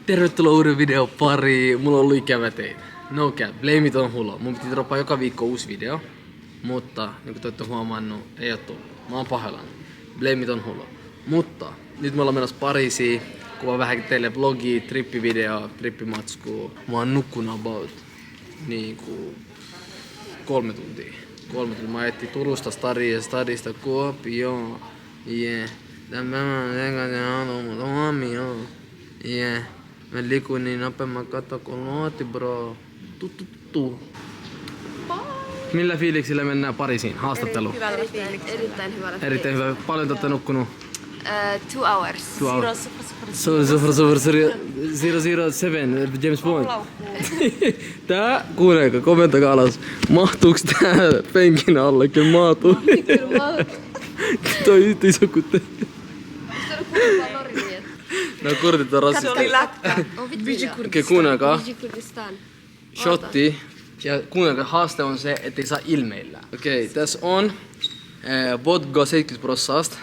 Tervetuloa uuden videon pariin. Mulla on ollut ikävä teitä. No cap, blame it on Hulo. Mun piti droppaa joka viikko uusi video. Mutta niin kuin te olette huomannut, ei oo tullut. Mä oon pahoillani. Blame it on Hulo. Mutta nyt me ollaan menossa Pariisiin. Kuvaan vähän teille vlogia, trippivideo, trippimatskuu. Mä oon nukkunut about niinku 3 tuntia. Mä ajettiin Turusta Stadista Kuopioon. Yeah. Yeah. Mä liikuin niin nopein, mä katsoin kun luoti, bro. Millä fiiliksillä mennään Pariisiin? Haastattelu. Erittäin hyvällä. Erittäin hyvä. Paljon te olette nukkunut? 2 hours. 2 hours. 007, James Bond. Tää, kuunnelkaa, kommentakaa alas. Mahtuuks tää penkin alle? Kyllä maatuu. Toi yhtä iso kuin te. No kurtit on rassista. Se oli lätkä. Okei, kuunnelkaa. Shotti. Ja kuunnelkaa, haaste on se, ettei saa ilmeillä. Okei, tässä on vodka 70%,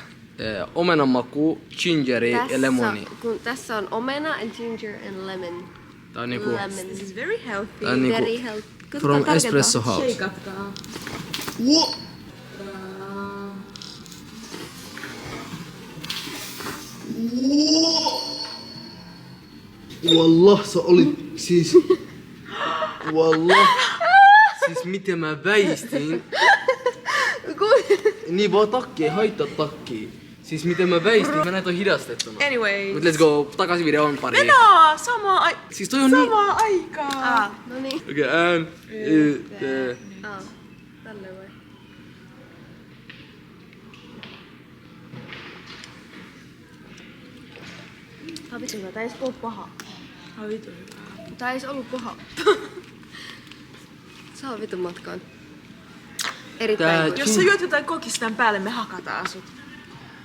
omenan maku, gingeri ja lemoni. Tässä on omena and ginger and lemon. Tää on niinku... This is very healthy. Tää on niinku... Very healthy. From Espresso House. Sheikatkaa. Wallah, sä olit siis... Wallah. Siis miten mä väistin. Niin vaan takki, ei haittaa takki. Siis miten mä väistin, mä näin toi hidastettuna. Anyway. Mut let's go, takaisin videoon pariin. No, samaa Siis toi on niin... samaa aikaa. No niin. Okei, Tälleen vai? Tää ei edes ollut paha. Tää ei edes ollut paha. Saa vitun matkaan. Erittäin hyvä. Jos sä juot jotain kokistan päälle, me hakataan sut.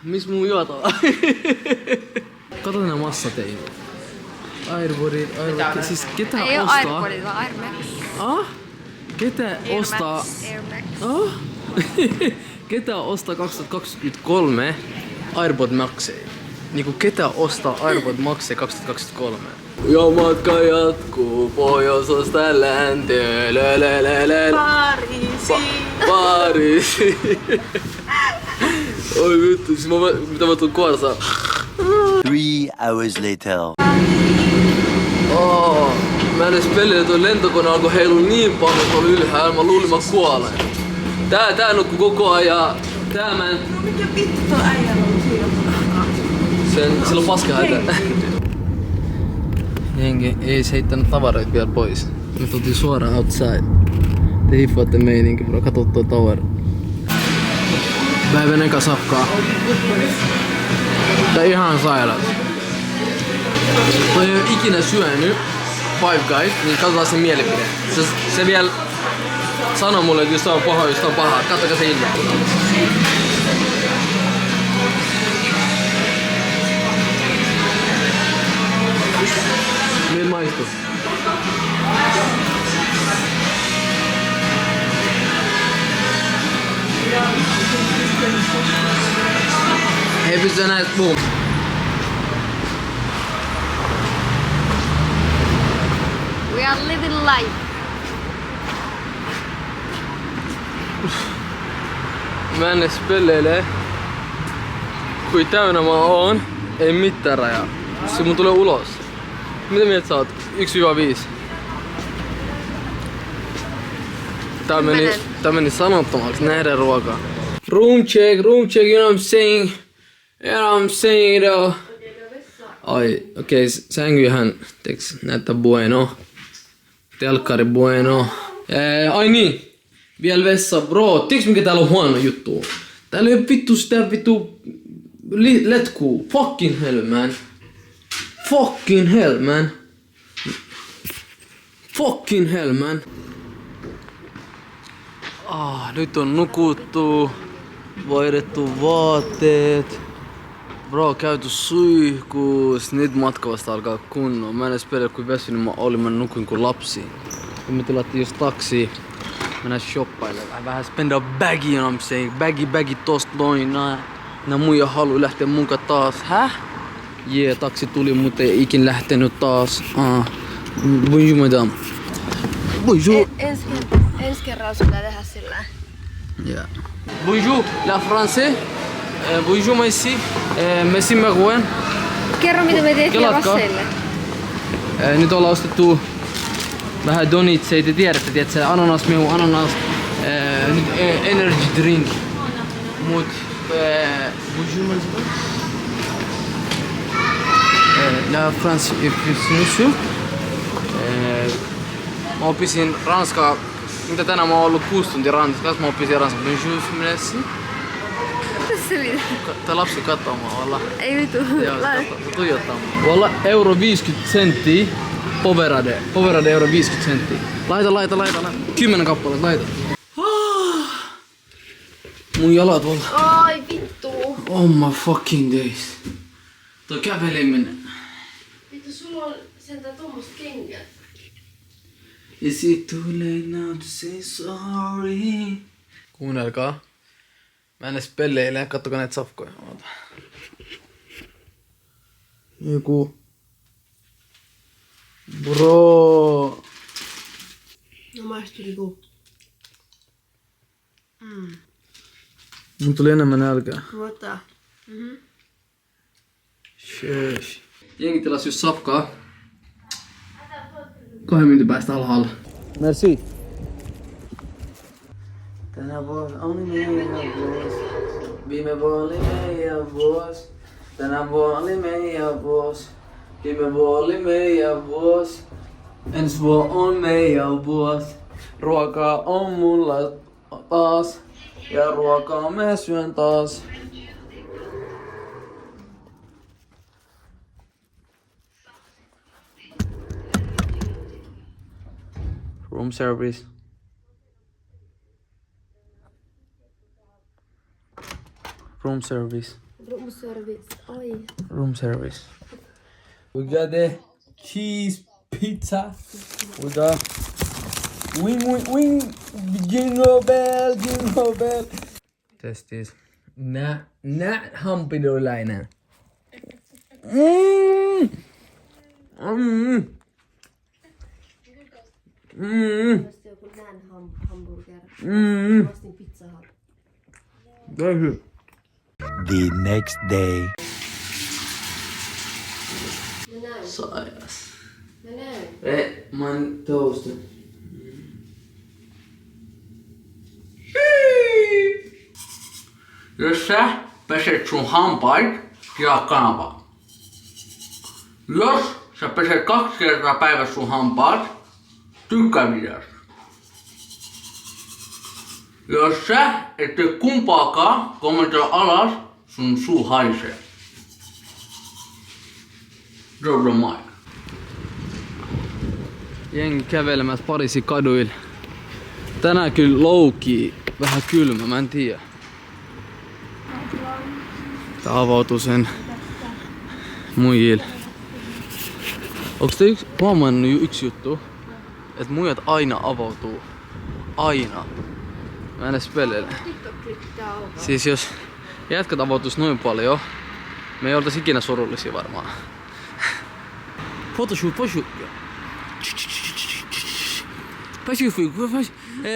Miss mun juotava? Kato nää massateinit. Airpodit. Siis ketä Ei oo ostaa? Airpodit, vaan Air Max. Ketä ostaa? Air Max. Ketä ostaa 2023 Airpod Maxeja? Niinku ketä ostaa Airpod Maxeja 2023? Ja matka jatkuu pohjoisesta länteen. Pariisi. Oi vittu, siis mitä mä tuun kuorsaa? 3 hours later. Mä en edes pelille, toi lentokone alkoi heilua niin paljon, että oli ylhäällä. Mä luulin mä kuolen. Tää nukkuu koko ajan. Tää mä en... No mikä vittu äijällä on siinä? Sillä on paska hätä. Jengi ei se heittänyt tavaroita vielä pois. Me tultiin suoraan outside. Te hiffaatte meininki, bro. Kato toi tower. Päivän eka safkaa. Tää ihan sairaat. Toi ei oo ikinä syönyt Five Guys, niin katsotaan sen mielipide. Se vielä sanoo mulle, että jos tää on paha, jos tää on paha. Katsokaa se ilme. Miltä maistuu? Hei, pystytään näet boom. We are living life. Mä en edes pelleile. Kui täynnä mä oon, ei mitään rajaa. Se mun tulee ulos. Mitä mieltä sä oot? 1-5. Tää meni sanottomaksi, nähdään ruokaa. Room check, you know what I'm saying? Though. Ai, okei, sänkyhän näyttää bueno. Telkkari bueno. Ai niin, vielä vessa, bro. Tiiäks mikä täällä on huono juttu? Täällä ei oo vittu sitä vittu letkuu. Fucking hell, man. Fucking hell, man. Nyt on nukuttu, vaihdettu vaatteet. Bro, käyty suihkuus. Nyt matka vasta alkaa kunnolla. Mä en edes pelaa kuin väsynyt mä olin, mä nukuin kuin lapsi. Ja me tilattiin just taksi. Mennään shoppailemaan. Vähän spendaa baggy, you know what I'm saying. Baggy tosta noin. Nää muija haluu lähteä munkaan taas. Häh? Jee, taksi tuli, mutta ei ikin lähtenyt taas. Bonjour madame. Bonjour. Ensi kerralla sun pitää tehdä sillä. Yeah. Bonjour, la français. Bonjour merci. Merci Marouen. Kerro mitä me tehtiin Kelatkaa. Rasseille. Nyt ollaan ostettu vähän donitseita, tiedätte, tiedätkö, ananasmehu, ananas, nyt energy drink. Mut, bonjour monsieur. La France monsieur. Mä opisin ranskaa, mitä tänään mä oon ollut 6 tuntia Ranskassa, mä opisin ranskaa. Bonjour merci. Mitä se mitä? Tää lapsi kattoo mua, valla. Ei vitu. Joo, se tuijottaa mua. Valla euro 50 senttiä. Poverade euro 50 senttiä. Laita. 10 kappaletta, laita. Mun jalat valla. Ai vittu. Oh my fucking days. Toi käveleminen. Vittu sulla on sentään tommoset kengät. Is it too late now to say sorry? Kuunnelkaa. Mä en edes pelleile, kattokaa näitä safkoja. Oota. Joku... Bro. No maistuu niinku. Mun tuli enemmän nälkää. Ota. Sheesh. Jengi tilas just safkaa. 2 minuutin päästä alhaalla. Merci. Tänä vuonna oli meidän vuosi. Viime vuonna oli meidän vuosi. Tänä vuonna oli meidän vuosi. Viime vuonna oli meidän vuosi. Ensi vuonna on meidän vuosi. Ruokaa on mulla taas. Ja ruokaa mä syön taas. Room service. Room service. Room service. Oi. Room service. We got the cheese pizza. We got wing. Jingle bell. Test this. Nä hampidolainen. Mielestäni joku nän hamburger. Ostin Pizza Hut. Very The next day. Mä näen. Sairas. Mä näen. Mä oon toasted. Jos sä peset sun hampaat, jaa kanava. Jos sä peset 2 kertaa päivässä sun hampaat, tykkää videosta. Jos sä et tee kumpaakaan, kommentoi alas, sun suu haisee. Drop the mic. Jengi kävelemässä Pariisin kaduilla. Tänään kyllä loukii vähän kylmä, mä en tiedä. Tää avautuu sen muijille. Onks te huomannut yksi juttu? Et muijat aina avautuu. Aina. Mä en edes peleile. Siis jos jätkät avautuis noin paljon, me ei oltais ikinä surullisia varmaan. Photoshoot.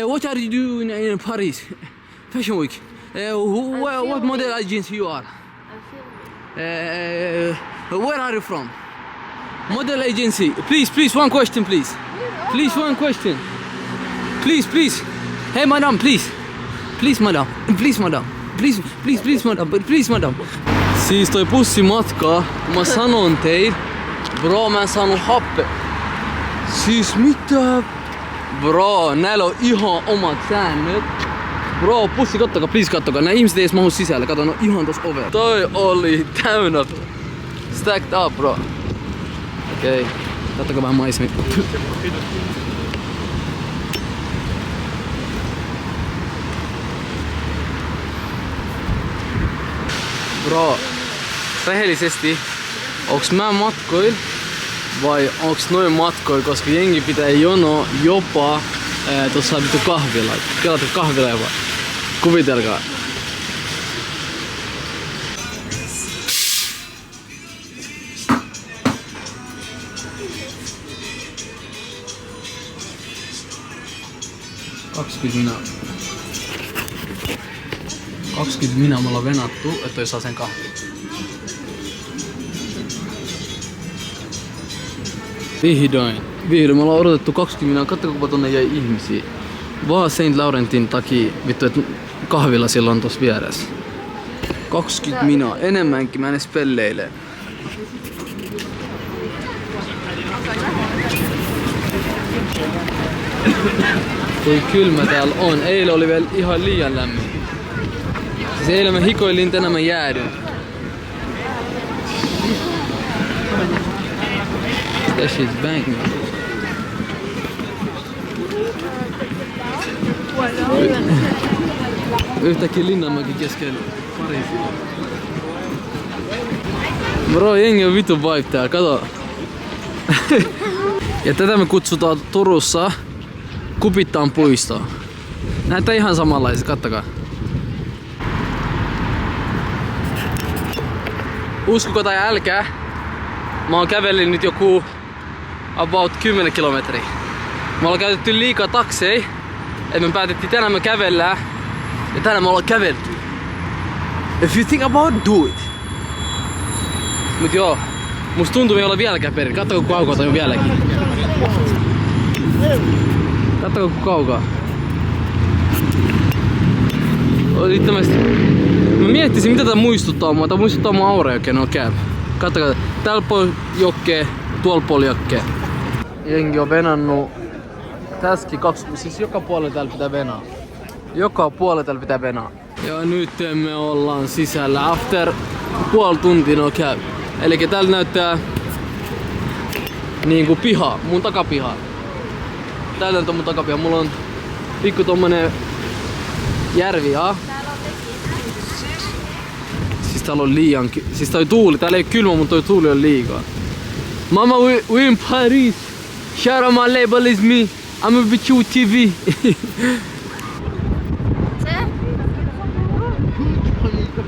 What are you doing in Paris? Fashion Week. What model agency you are? Where are you from? Model agency. Please, one question, please. Please, one question. Please. Hey, madam, please. Please, madam. Please, madam. Siis toi bussimatka, kun mä sanon teille, bro, mä en saanut happe. Siis mitä? Bro, näillä on ihan omat säännöt. Bro, pussi, kattokaa. Nää ihmiset ei edes mahu sisälle, kato, no ihan tossa ovella. Toi oli täynnä. Stacked up, bro. Okei, kattokaa vähän maisemia. Bro, rehellisesti, onks mä matkoil vai onks noin matkoil, koska jengi pitää jono jopa tossa vittu kahvila. Kelata kahvila jopa. Kuvitelkaa. minä. 20 minä me ollaan venattu, että toi saa sen kahvin. Vihdoin me ollaan odotettu 20 minä. Katsokaa tonne jäi ihmisiä. Vaan Saint Laurentin takia vittu, että kahvilla silloin tossa vieressä. 20 minä. Enemmänkin, mä en edes pelleile. Toi kylmä täällä on. Eilen oli vielä ihan liian lämmin. Siis eilen mä hikoilin, tänään mä jäädyn. That shit's banging. Yhtäkkiä Linnanmäki keskellä Pariisia. Bro, jengi on vitun vibe täällä, kato. Ja tätä me kutsutaan Turussa Kupittaan puistoon. Näyttää ihan samanlaisia, kattokaa. Uskoko tai älkää, mä oon kävellyt nyt joku about 10 kilometriä. Me ollaan käytetty liikaa takseja, et me päätettiin tänään me kävellään. Ja tänään me ollaan kävelty. If you think about it, do it. Mut joo, musta tuntuu me ei olla vieläkään perin. Kattokaa ku kaukaa toi on vieläkin. Kattokaa ku kaukaa. Mä miettisin mitä tää muistuttaa mua. Tää muistuttaa mua Aurajokeen, no käy. Kattokaa, täällä puolella jokkee, tuolla puolella jokkee. Jengi on venannut tässäkin 20, siis joka puolella täällä pitää venaa. Joka puolella täällä pitää venaa. Ja nyt me ollaan sisällä. After puoli tuntia no käy. Elikkä täällä näyttää niinku piha, mun takapiha. Täällä on mun takapiha. Mulla on pikku tommonen järvi, Siis täällä on liian... Siis toi tuuli, täällä ei kylmä, mutta toi tuuli on liikaa. Mama, we in Paris. Shout out my label is me. I'm a bit you TV.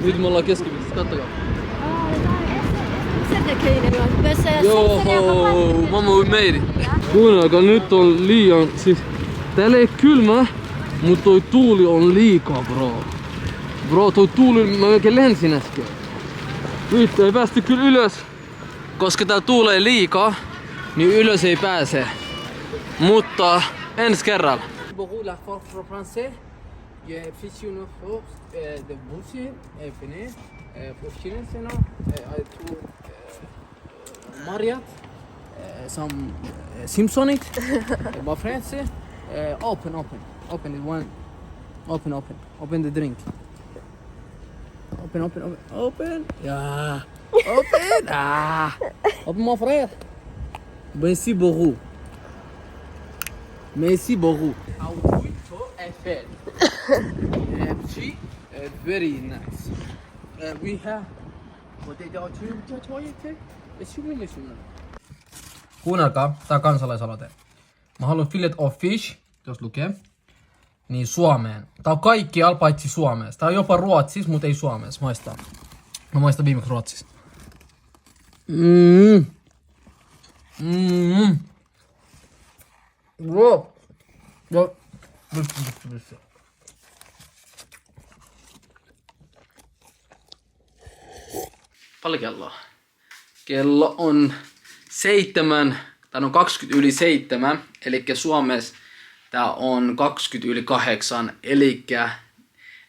Nyt me ollaan keskipisteessä, kattokaa. Joo, mama, we made it. Kuunnelkaa, nyt on liian... Siis täällä ei kylmä, mutta toi tuuli on liikaa, bro. Bro, toi tuuli, mä oikein lensin äsken. Nyt ei päästy kyllä ylös. Koska täällä tuulee liikaa, niin ylös ei pääse. Mutta ensi kerralla. Beaucoup la force français. Je fichu no force de boucher et venir pour chiner sinon I tour Mariat some Simpsonit by France open it one open the drink open yeah open open mon frère merci beaucoup Auto Eiffel very nice we have kuunnelkaa, tää on kansalaisaloite. Mä haluan fillet of fish, jos lukee, niin Suomeen. Tää on kaikki paitsi Suomessa. Tää on jopa Ruotsissa, mutta ei Suomessa. Maistaa. Mä maistan viimeksi Ruotsissa. Paljon kelloa? Kello on 7, tää on 20 yli 7, eli Suomessa tää on 20 yli 8, eli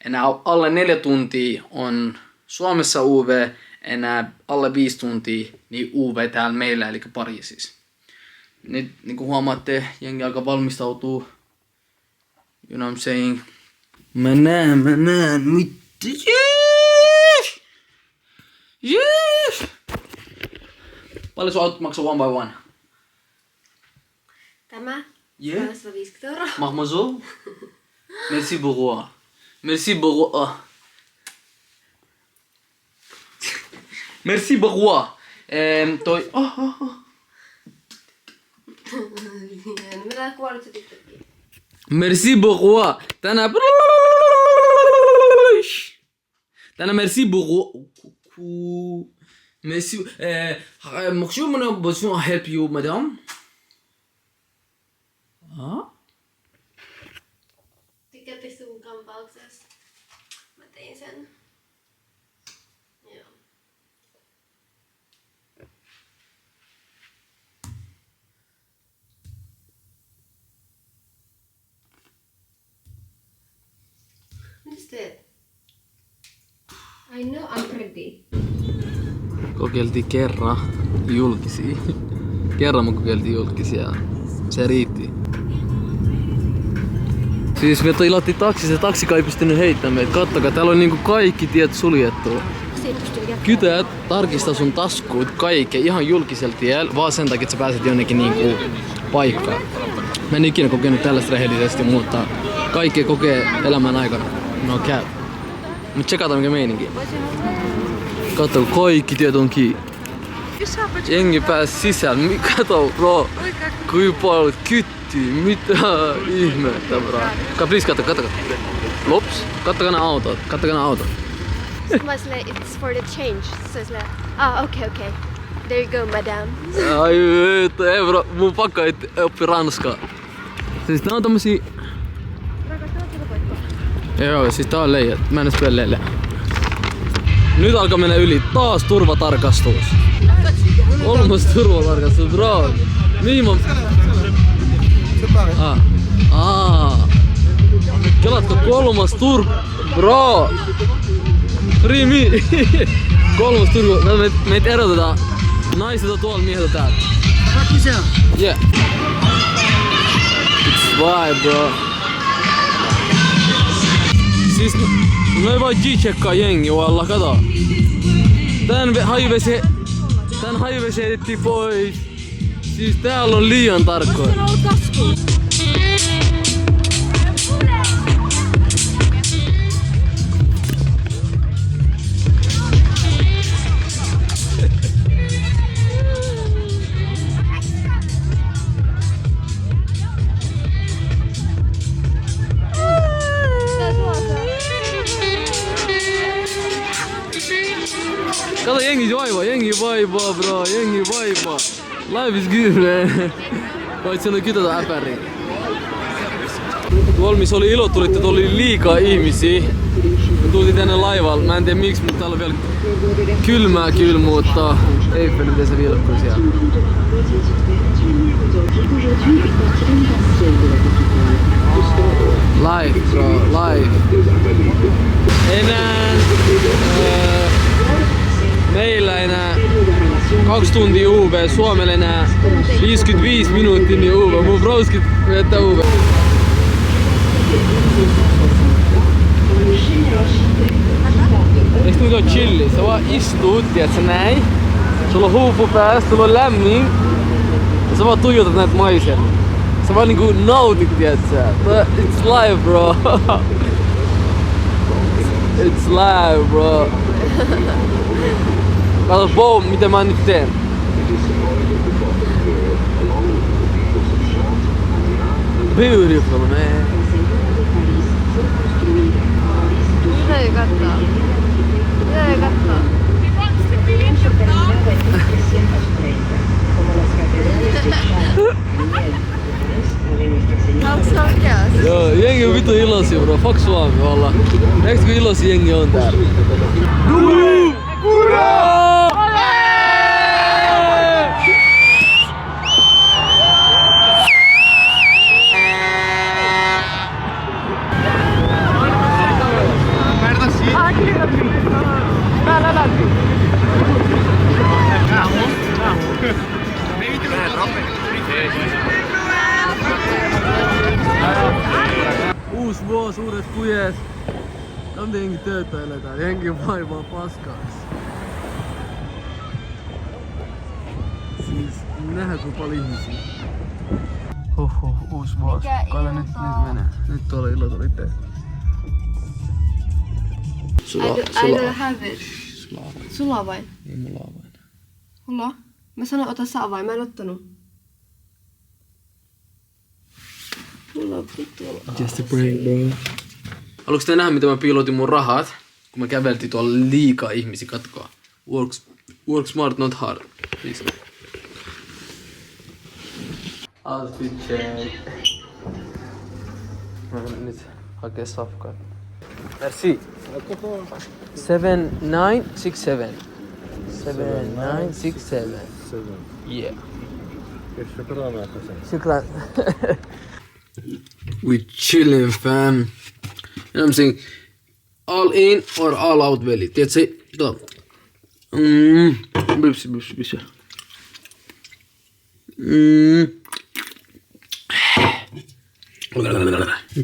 enää alle 4 tuntia on Suomessa UV, enää alle 5 tuntia niin UV täällä meillä, eli Pariisissa. Nyt niin kuin huomaatte, jengi alkaa valmistautua, you know what I'm saying. Mä näen, mitä? Yes! Paljon sun autot maksaa one by one? Tämä? Yeah. 150 €. Mahmozo? Merci beaucoup. Merci beaucoup. Merci beaucoup. Toi... Mitä kuolit sä TikTokiin? Merci beaucoup. Tänään merci beaucoup. Merci. Monsieur, mon besoin help you, madame. Tykkäättekö mun kampauksesta? Mä tein sen. Joo. Mitä teet? I know I'm pretty. Kokeiltiin kerran julkisia. Kerran me kokeiltiin julkisia. Se riitti. Siis me tilattiin taksissa ja taksika ei pystynyt heittämään meitä. Kattokaa, täällä on niinku kaikki tiet suljettu. Kytää tarkistaa sun taskuut kaikkea ihan julkisella tiellä, vaan sen takia, että sä pääset jonnekin niinku paikkaan. Mä en ikinä kokenut tällaista rehellisesti, mutta kaikkea kokee elämän aikana. No käy. Mut tsekataan mikä meininki. Katso, kaikki tiet on kiinni. Jengi pääsi sisään. Kato bro, kuinka paljon kyttyy. Mitä ihmettä bro. Please katso. Lops, kattokaa nää autot. Sitten mä silleen, it's for the change. Se silleen, okay. There you go, madam. Ai vittu, ei bro, mun pakko oppi ranskaa. Siis tää on tommosia... Joo, siis tää on leijät. Mä en edes pidä leille. Nyt alkaa mennä yli. Taas turvatarkastus. Kolmas turvatarkastus, bro. Mihin mä... Kelatko kolmas bro! Free me! Kolmas meitä erotetaan. Naiset on tuolla, miehet on täällä. Yeah. It's why, bro. Siis me ei vaan G-checkaa jengi, valla, kato. Tän hajuvesi heitettiin pois. Siis täällä on liian tarkkoja. Kato jengi vaivaa bro, jengi vaivaa. Life is good man. Voit siellä kytätä äpäriin. Tuolla missä oli ilo, tulitte, oli liikaa ihmisiä. Me tultiin tänne laivalle, mä en tiedä miksi, mutta täällä on vielä kylmää mutta Eiffel miten se vilkkuu siellä. Life bro, life. Enää meillä enää 2 tuntia UV, Suomella enää 55 minuuttia niin UV. Mun broski viettää UV. Eiks nyt oo chilli? Sä vaan istuut, tiiätsä näin. Sulla on huupu päässä, sulla on lämmin. Ja sä vaan tuijotat näitä maisemia. Sä vaan niinku nautit, tiiätsä. It's live bro. It's live bro. Kato boom, mitä mä nyt teen. Beautiful man. Mitä kattaa? Onks sä oikeas? Joo, jengi on vittu iloisia bro, fuck Suomi valla. Näetkö kun iloisia jengi on täällä? Uusi vuosi, uudet pujet. Kamte jengi tööttäilee täällä, jengi vaivaa paskaksi. Siis nähdään kuinka paljon ihmisiä. Uusi vuosi. Kato nyt menee. Nyt tuolla illot oli tehty. I don't have it. Sulla on vain. Ei mulla on vain. Mulla? Mä sanoin ota sä avain, mä en ottanut. Mulla on vittu. Just a break, bro. Haluatko te nähdä, miten mä piilotin mun rahat, kun mä käveltiin tuolla liikaa ihmisiä katkoa? Work smart, not hard. Please. Outfit check. Mä menen nyt hakee safkaa. Merci. 7967. 7967. Yeah. Shukran. We chillin' fam. You know what I'm saying? All in or all out veli. Tiedätkö? Kato. Bipsi.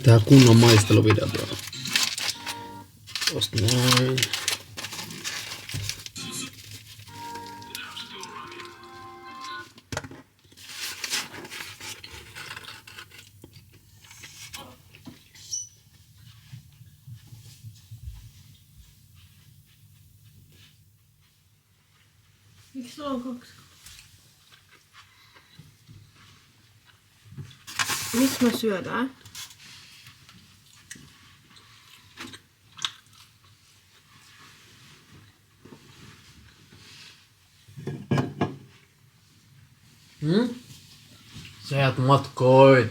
Tää kunnon maisteluvideo bro. Tosta noin. Miksi sulla on 2? Missä me syödään? Sä jäät matkoin.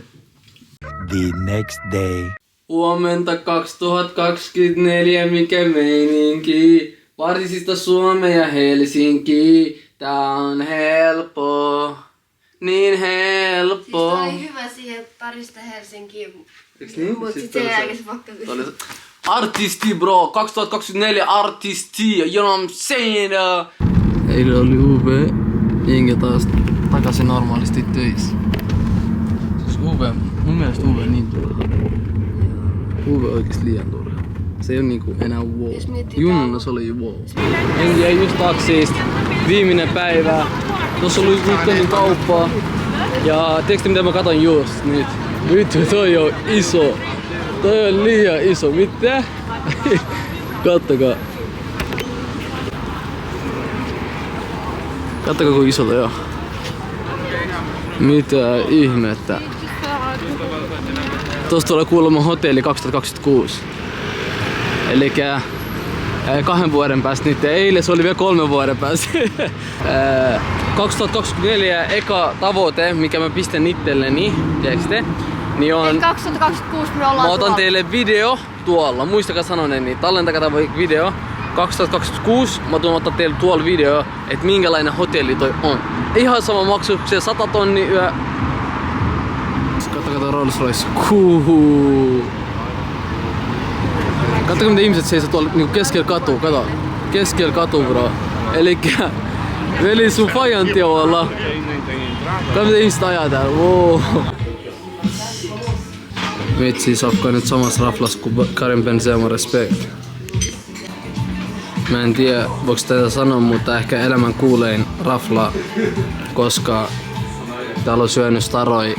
The next day. Huomenta 2024, mikä meininki? Varsista Suomea ja Helsinki. Tää on helppo. Niin helppo. Siis oli hyvä siihen Parista Helsinkiin. Eiks niin? Mut Siis sit sen toi jälkeen se pakka. artisti bro, 2024 artisti, you know what I'm saying? Eilen oli UV, jengi taas takaisin normaalisti töissä. Siis UV, mun mielestä UV on niin turha. UV on oikeesti liian turha. Se ei oo niinku enää wow. Junnuna se oli wow. Jengi jäi just taksiista, viimeinen päivä. Tossa oli nyt kauppaa. Ja tiedätkö mitä mä katon just nyt? Vittu, toi on iso. Toi on liian iso. Mitä? Kattokaa. Kattokaa ku iso toi on. Mitä ihmettä. Tosta tulee kuulemma hotelli 2026. Elikkä 2 vuoden päästä nyt. Eilen se oli vielä 3 vuoden päästä. 2024 eka tavoite, mikä mä pistän itselleni, tiedätkö te? Niin on... 2026 me ollaan Mä otan tuolla. teille video tuolla, muistakaa sanonen, niin tallentakaa tämä video. 2026 mä tuun ottaa teille tuolla video, että minkälainen hotelli toi on. Ihan sama maksu, se 100 000 yö. Katsokaa toi Rolls Royce. Kuhuu. Katsokaa mitä ihmiset seisoo tuolla niinku keskellä katua, kato. Keskellä katua bro. Elikkä veli sun fajan teolla. Katso mitä ihmiset ajaa täällä, wow. Vitsi, Safka nyt samassa raflassa kuin Karim Benzema, respect. Mä en tiedä voiko tätä sanoa, mutta ehkä elämän kuulein rafla, koska täällä on syönyt staroi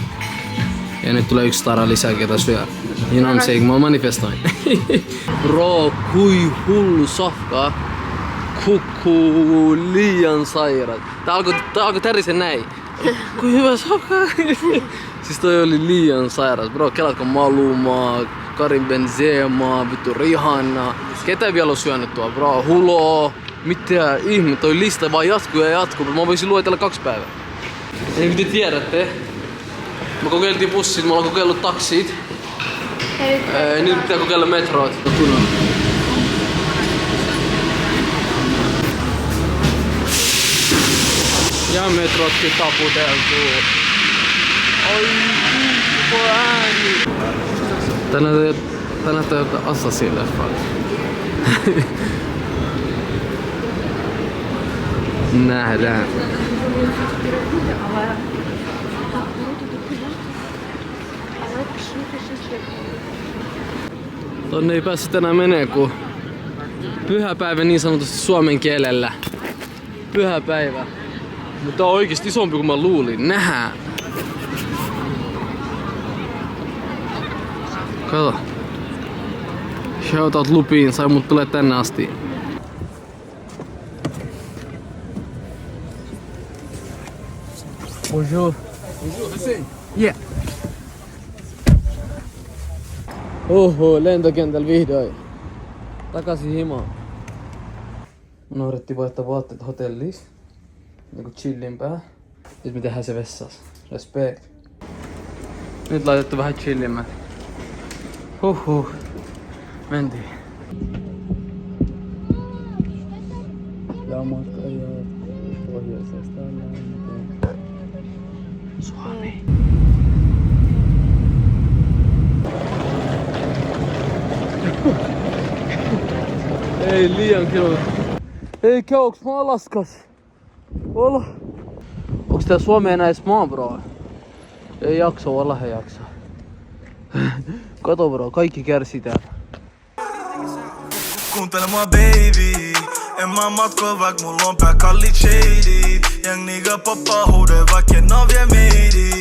ja nyt tulee 1 stara lisää ketä syö. You know what I'm saying, mä manifestoin. Bro, kui hullu Safka. Kuku liian sairaat. Tää alkoi tärisen näin. Kui hyvä Safka. Siis toi oli liian sairas. Bro, kelatko Maluma, Karim Benzema, vittu Rihanna. Ketä vielä on syönyt tuo, bro? Hulo. Mitä ihme, toi lista vaan jatkuu ja jatkuu. Mä voisin luetella 2 päivää. Niin kuin te tiedätte, me kokeiltiin bussit, me ollaan kokeillut taksit. Nyt pitää kokeilla metroot. Ja metrotkin taputeltuu. Oi, vittu ääni. Tää näyttää jotain Assassin-leffalta. Nähdään. Tonne ei päässyt enää menee, kun pyhäpäivä niin sanotusti suomen kielellä. Pyhäpäivä. Mutta on oikeesti isompi kuin mä luulin. Nähdään. Kato. Shoutout Lupiin, sai mut tulee tänne asti. Bonjour. Bonjour, Hassan. Yeah. Oho, lentokentällä vihdoin. Takaisin himaan. Unohdettiin vaihtaa vaatteet hotelliin. Niinku chillimpää. Nyt me tehdään se vessassa. Respect. Nyt laitettu vähän chillimmät. Huhhuh. Mentiin. Ja matka jatkuu pohjoisesta länteen. Suomi. Ei liian kiva. Eikä onks mä Alaskas? Olo. Onks tää Suomi enää edes maa, bro? Ei jaksa, wallah ei jaksa. Kato bro, kaikki kärsii täällä. Kuuntele mua baby. En mä matko vaik mulla on pää kallit shadit. Young nigga poppa huude vaik en oo vie meidit.